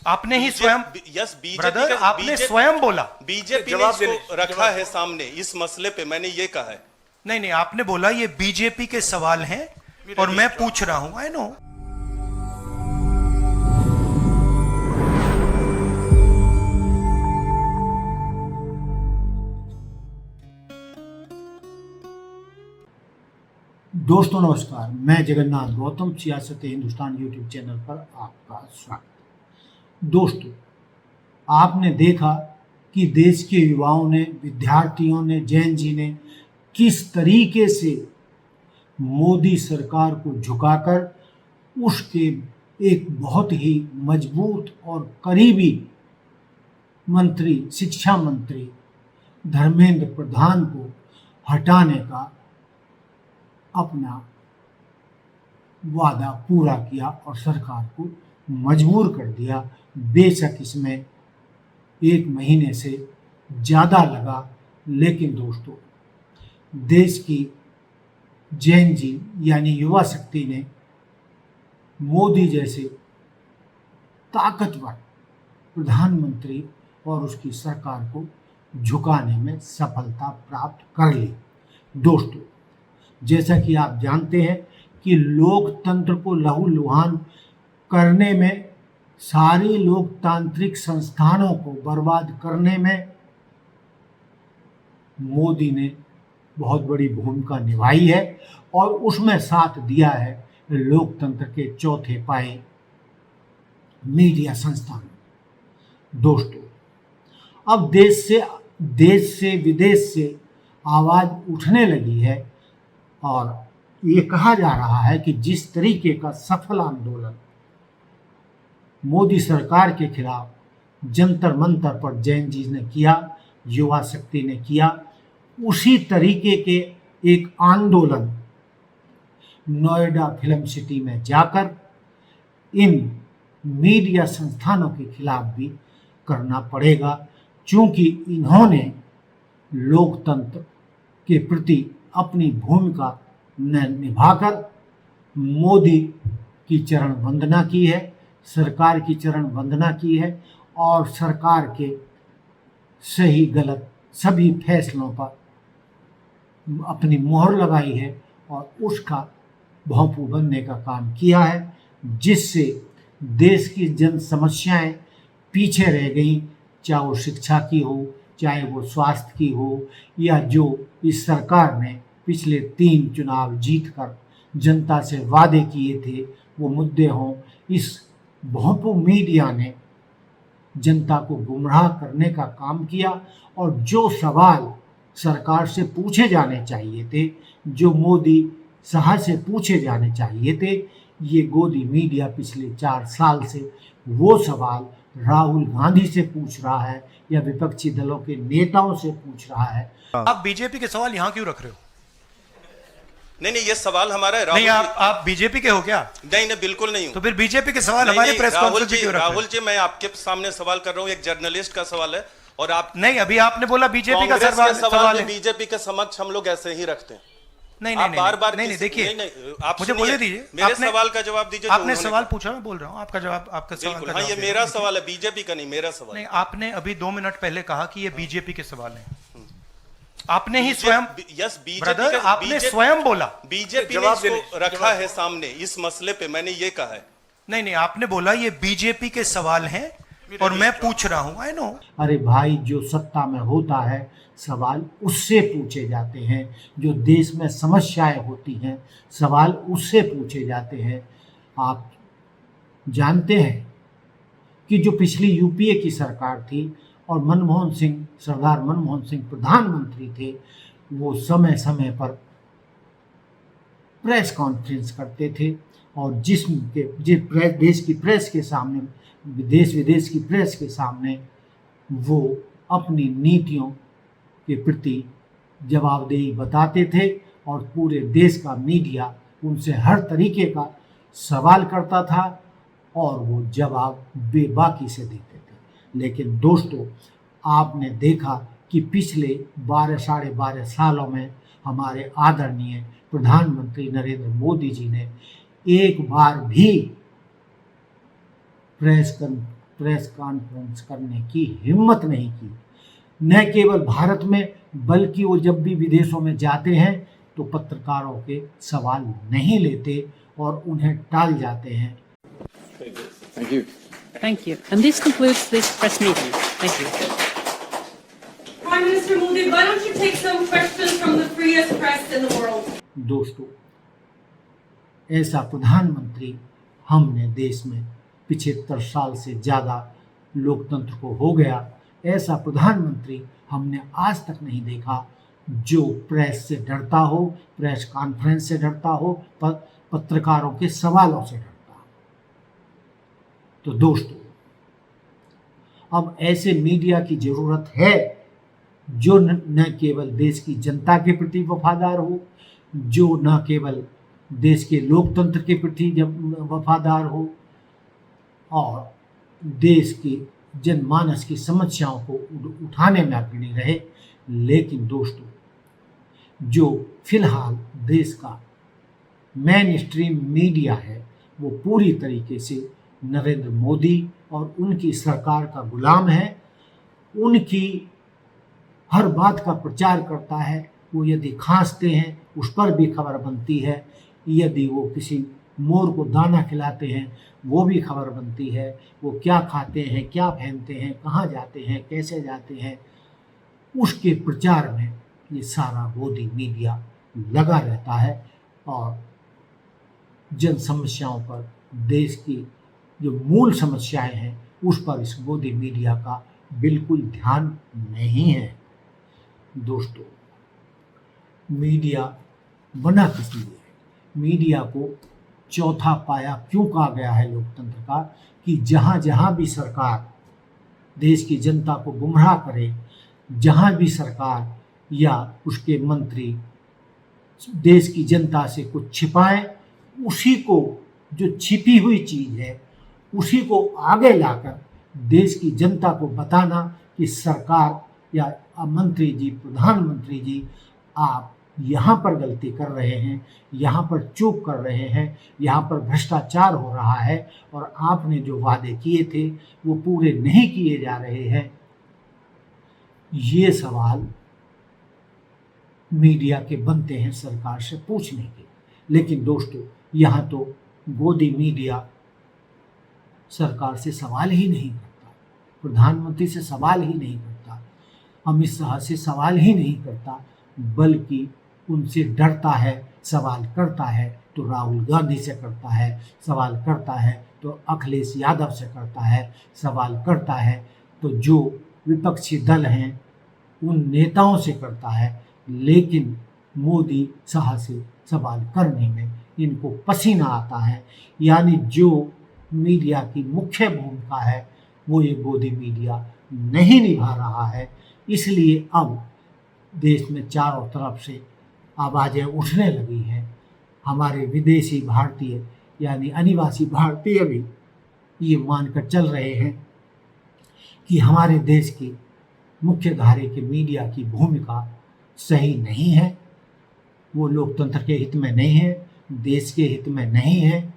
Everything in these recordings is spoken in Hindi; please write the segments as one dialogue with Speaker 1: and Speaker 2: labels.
Speaker 1: आपने ही स्वयं
Speaker 2: यस
Speaker 1: ब्रदर आपने स्वयं बोला।
Speaker 2: बीजेपी ने इसको रखा है सामने, इस मसले पे मैंने ये कहा है।
Speaker 1: नहीं नहीं, आपने बोला ये बीजेपी के सवाल हैं और मैं पूछ रहा हूं। I know.
Speaker 3: दोस्तों नमस्कार, मैं जगन्नाथ गौतम सियासत हिंदुस्तान यूट्यूब चैनल पर आपका स्वागत। दोस्तों, आपने देखा कि देश के युवाओं ने, विद्यार्थियों ने, जैन जी ने किस तरीके से मोदी सरकार को झुकाकर उसके एक बहुत ही मजबूत और करीबी मंत्री, शिक्षा मंत्री धर्मेंद्र प्रधान को हटाने का अपना वादा पूरा किया और सरकार को मजबूर कर दिया। बेशक इसमें 1 महीने से ज़्यादा लगा, लेकिन दोस्तों देश की जैन जी यानी युवा शक्ति ने मोदी जैसे ताकतवर प्रधानमंत्री और उसकी सरकार को झुकाने में सफलता प्राप्त कर ली। दोस्तों, जैसा कि आप जानते हैं कि लोकतंत्र को लहूलुहान करने में, सारी लोकतांत्रिक संस्थानों को बर्बाद करने में मोदी ने बहुत बड़ी भूमिका निभाई है और उसमें साथ दिया है लोकतंत्र के चौथे पाए मीडिया संस्थान। दोस्तों, अब देश से विदेश से आवाज़ उठने लगी है और ये कहा जा रहा है कि जिस तरीके का सफल आंदोलन मोदी सरकार के खिलाफ जंतर मंतर पर जैन जी ने किया, युवा शक्ति ने किया, उसी तरीके के एक आंदोलन नोएडा फिल्म सिटी में जाकर इन मीडिया संस्थानों के खिलाफ भी करना पड़ेगा, क्योंकि इन्होंने लोकतंत्र के प्रति अपनी भूमिका निभाकर मोदी की चरण वंदना की है, सरकार की चरण वंदना की है और सरकार के सही गलत सभी फैसलों पर अपनी मोहर लगाई है और उसका भोंपू बनने का काम किया है, जिससे देश की जन समस्याएं पीछे रह गई, चाहे वो शिक्षा की हो, चाहे वो स्वास्थ्य की हो, या जो इस सरकार ने पिछले 3 चुनाव जीतकर जनता से वादे किए थे वो मुद्दे हों। इस भोंपू मीडिया ने जनता को गुमराह करने का काम किया और जो सवाल सरकार से पूछे जाने चाहिए थे, जो मोदी साहब से पूछे जाने चाहिए थे, ये गोदी मीडिया पिछले 4 साल से वो सवाल राहुल गांधी से पूछ रहा है या विपक्षी दलों के नेताओं से पूछ रहा है।
Speaker 1: आप बीजेपी के सवाल यहाँ क्यों रख रहे हो?
Speaker 2: नहीं, ये सवाल हमारा है।
Speaker 1: नहीं, आप बीजेपी के हो क्या?
Speaker 2: नहीं, बिल्कुल नहीं हूं।
Speaker 1: तो फिर बीजेपी के सवाल हमारे प्रेस कॉन्फ्रेंस में क्यों रख रहे हो?
Speaker 2: राहुल जी, मैं आपके सामने सवाल कर रहा हूं, एक जर्नलिस्ट का सवाल है और आप
Speaker 1: नहीं, अभी आपने बोला बीजेपी का
Speaker 2: सवाल है। बीजेपी के समक्ष हम लोग ऐसे ही रखते हैं।
Speaker 1: नहीं,
Speaker 2: बार-बार
Speaker 1: नहीं, देखिए,
Speaker 2: आप
Speaker 1: मुझे बोले दीजिए,
Speaker 2: मेरे सवाल का जवाब दीजिए।
Speaker 1: आपने सवाल पूछा, मैं बोल रहा हूँ आपका जवाब, आपका सवाल का
Speaker 2: जवाब। ये मेरा सवाल है, बीजेपी का नहीं, मेरा सवाल।
Speaker 1: नहीं, आपने अभी 2 मिनट पहले कहा कि ये बीजेपी के सवाल हैं। आपने ही स्वयं ब्रदर आपने स्वयं बोला
Speaker 2: बीजेपी ने इसको रखा है सामने, इस मसले पे मैंने ये कहा है।
Speaker 1: नहीं, आपने बोला ये बीजेपी के सवाल हैं और मैं पूछ रहा हूं। I know.
Speaker 3: अरे भाई, जो सत्ता में होता है सवाल उससे पूछे जाते हैं, जो देश में समस्याएं होती हैं सवाल उससे पूछे जाते हैं। आप जानते हैं कि जो पिछली यूपीए की सरकार थी और सरदार मनमोहन सिंह प्रधानमंत्री थे, वो समय समय पर प्रेस कॉन्फ्रेंस करते थे और देश की प्रेस के सामने, देश विदेश की प्रेस के सामने वो अपनी नीतियों के प्रति जवाबदेही बताते थे और पूरे देश का मीडिया उनसे हर तरीके का सवाल करता था और वो जवाब बेबाकी से देते थे। लेकिन दोस्तों, आपने देखा कि पिछले 12-12.5 सालों में हमारे आदरणीय प्रधानमंत्री नरेंद्र मोदी जी ने एक बार भी प्रेस प्रेस कॉन्फ्रेंस करने की हिम्मत नहीं की। न केवल भारत में बल्कि वो जब भी विदेशों में जाते हैं तो पत्रकारों के सवाल नहीं लेते और उन्हें टाल जाते हैं।
Speaker 4: Thank you.
Speaker 5: Thank you. And this concludes this press meeting. Thank you.
Speaker 6: Prime Minister Modi, why don't you take some questions from the freest press in the world?
Speaker 3: दोस्तों, ऐसा प्रधानमंत्री हमने देश में 75 साल से ज़्यादा लोकतंत्र को हो गया, ऐसा प्रधानमंत्री हमने आज तक नहीं देखा जो प्रेस से डरता हो, प्रेस कॉन्फ्रेंस से डरता हो, पत्रकारों के सवालों से डरता हो। तो दोस्तों, अब ऐसे मीडिया की ज़रूरत है जो न केवल देश की जनता के प्रति वफादार हो, जो न केवल देश के लोकतंत्र के प्रति वफादार हो और देश की जनमानस की समस्याओं को उठाने में अग्रणी रहे। लेकिन दोस्तों, जो फिलहाल देश का मेन स्ट्रीम मीडिया है वो पूरी तरीके से नरेंद्र मोदी और उनकी सरकार का गुलाम है। उनकी हर बात का प्रचार करता है। वो यदि खांसते हैं उस पर भी खबर बनती है, यदि वो किसी मोर को दाना खिलाते हैं वो भी खबर बनती है। वो क्या खाते हैं, क्या पहनते हैं, कहाँ जाते हैं, कैसे जाते हैं, उसके प्रचार में ये सारा मोदी मीडिया लगा रहता है और जन समस्याओं पर, देश की जो मूल समस्याएं हैं उस पर इस मोदी मीडिया का बिल्कुल ध्यान नहीं है। दोस्तों, मीडिया बना किस लिए? मीडिया को चौथा पाया क्यों कहा गया है लोकतंत्र का कि जहाँ जहाँ भी सरकार देश की जनता को गुमराह करे, जहाँ भी सरकार या उसके मंत्री देश की जनता से कुछ छिपाएं, उसी को, जो छिपी हुई चीज़ है उसी को आगे लाकर देश की जनता को बताना कि सरकार या मंत्री जी, प्रधानमंत्री जी, आप यहाँ पर गलती कर रहे हैं, यहाँ पर चूक कर रहे हैं, यहाँ पर भ्रष्टाचार हो रहा है और आपने जो वादे किए थे वो पूरे नहीं किए जा रहे हैं। ये सवाल मीडिया के बनते हैं सरकार से पूछने के। लेकिन दोस्तों, यहाँ तो मोदी मीडिया सरकार से सवाल ही नहीं करता, प्रधानमंत्री से सवाल ही नहीं करता, अमित शाह से सवाल ही नहीं करता, बल्कि उनसे डरता है। सवाल करता है तो राहुल गांधी से करता है, सवाल करता है तो अखिलेश यादव से करता है, सवाल करता है तो जो विपक्षी दल हैं उन नेताओं से करता है। लेकिन मोदी शाह से सवाल करने में इनको पसीना आता है। यानी जो मीडिया की मुख्य भूमिका है वो ये मोदी मीडिया नहीं निभा रहा है। इसलिए अब देश में चारों तरफ से आवाज़ें उठने लगी हैं। हमारे विदेशी भारतीय यानी अनिवासी भारतीय भी ये मानकर चल रहे हैं कि हमारे देश की मुख्य धारे के मीडिया की भूमिका सही नहीं है, वो लोकतंत्र के हित में नहीं है, देश के हित में नहीं है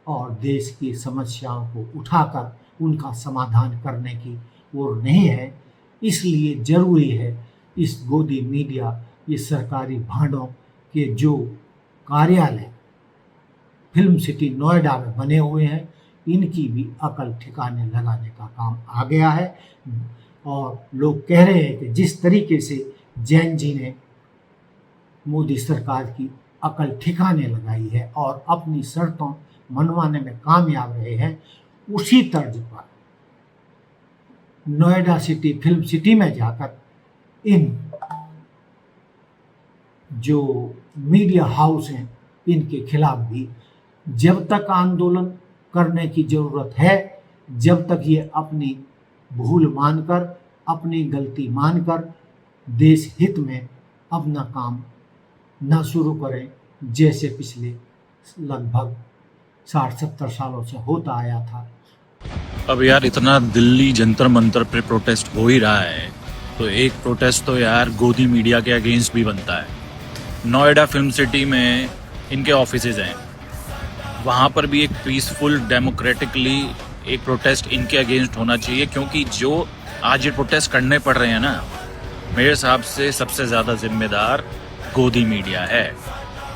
Speaker 3: और देश की समस्याओं को उठाकर उनका समाधान करने की ओर नहीं है। इसलिए ज़रूरी है इस मोदी मीडिया, ये सरकारी भांडों के जो कार्यालय फिल्म सिटी नोएडा में बने हुए हैं, इनकी भी अकल ठिकाने लगाने का काम आ गया है। और लोग कह रहे हैं कि जिस तरीके से जैन जी ने मोदी सरकार की अकल ठिकाने लगाई है और अपनी शर्तों मनवाने में कामयाब रहे हैं, उसी तर्ज पर नोएडा सिटी फिल्म सिटी में जाकर इन जो मीडिया हाउस हैं इनके खिलाफ भी जब तक आंदोलन करने की ज़रूरत है, जब तक ये अपनी भूल मानकर, अपनी गलती मानकर देश हित में अपना काम न शुरू करें, जैसे पिछले लगभग 60-70 सालों से होता आया था।
Speaker 4: अब यार इतना दिल्ली जंतर मंतर पे प्रोटेस्ट हो ही रहा है, तो एक प्रोटेस्ट तो यार गोदी मीडिया के अगेंस्ट भी बनता है। नोएडा फिल्म सिटी में इनके ऑफिसेज हैं, वहाँ पर भी एक पीसफुल डेमोक्रेटिकली एक प्रोटेस्ट इनके अगेंस्ट होना चाहिए, क्योंकि जो आज ये प्रोटेस्ट करने पड़ रहे हैं ना, मेरे हिसाब से सबसे ज़्यादा जिम्मेदार गोदी मीडिया है।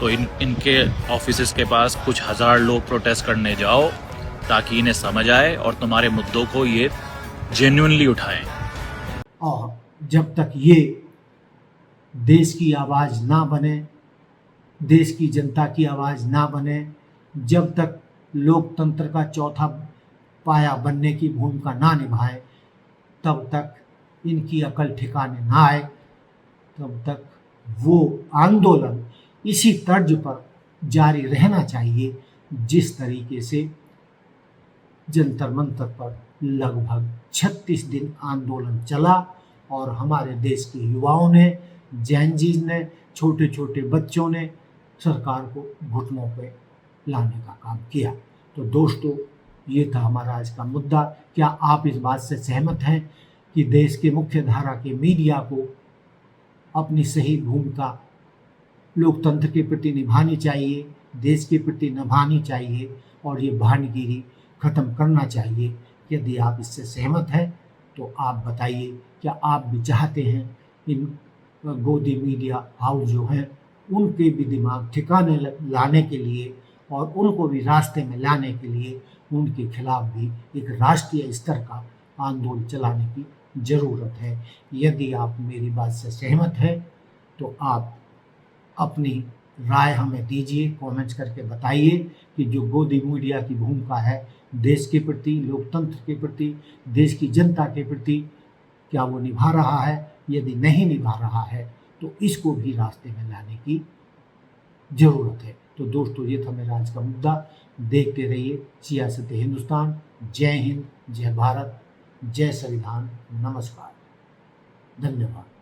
Speaker 4: तो इनके ऑफिसेस के पास कुछ हज़ार लोग प्रोटेस्ट करने जाओ ताकि इन्हें समझ आए और तुम्हारे मुद्दों को ये जेन्युइनली उठाएं।
Speaker 3: और जब तक ये देश की आवाज़ ना बने, देश की जनता की आवाज़ ना बने, जब तक लोकतंत्र का चौथा पाया बनने की भूमिका ना निभाए, तब तक इनकी अकल ठिकाने ना आए, तब तक वो आंदोलन इसी तर्ज पर जारी रहना चाहिए जिस तरीके से जंतर मंतर पर लगभग 36 दिन आंदोलन चला और हमारे देश के युवाओं ने, जैन जी ने, छोटे छोटे बच्चों ने सरकार को घुटनों पे लाने का काम किया। तो दोस्तों, ये था हमारा आज का मुद्दा। क्या आप इस बात से सहमत हैं कि देश के मुख्य धारा के मीडिया को अपनी सही भूमिका लोकतंत्र के प्रति निभानी चाहिए, देश के प्रति निभानी चाहिए और ये भानगिरी ख़त्म करना चाहिए? यदि आप इससे सहमत हैं तो आप बताइए, क्या आप भी चाहते हैं इन गोदी मीडिया हाउस जो हैं उनके भी दिमाग ठिकाने लाने के लिए और उनको भी रास्ते में लाने के लिए उनके खिलाफ भी एक राष्ट्रीय स्तर का आंदोलन चलाने की ज़रूरत है? यदि आप मेरी बात से सहमत हैं तो आप अपनी राय हमें दीजिए, कमेंट्स करके बताइए कि जो गोदी मीडिया की भूमिका है देश के प्रति, लोकतंत्र के प्रति, देश की जनता के प्रति, क्या वो निभा रहा है? यदि नहीं निभा रहा है तो इसको भी रास्ते में लाने की ज़रूरत है। तो दोस्तों, ये था मेरा आज का मुद्दा। देखते रहिए सियासत हिंदुस्तान। जय हिंद, जय भारत, जय संविधान। नमस्कार, धन्यवाद।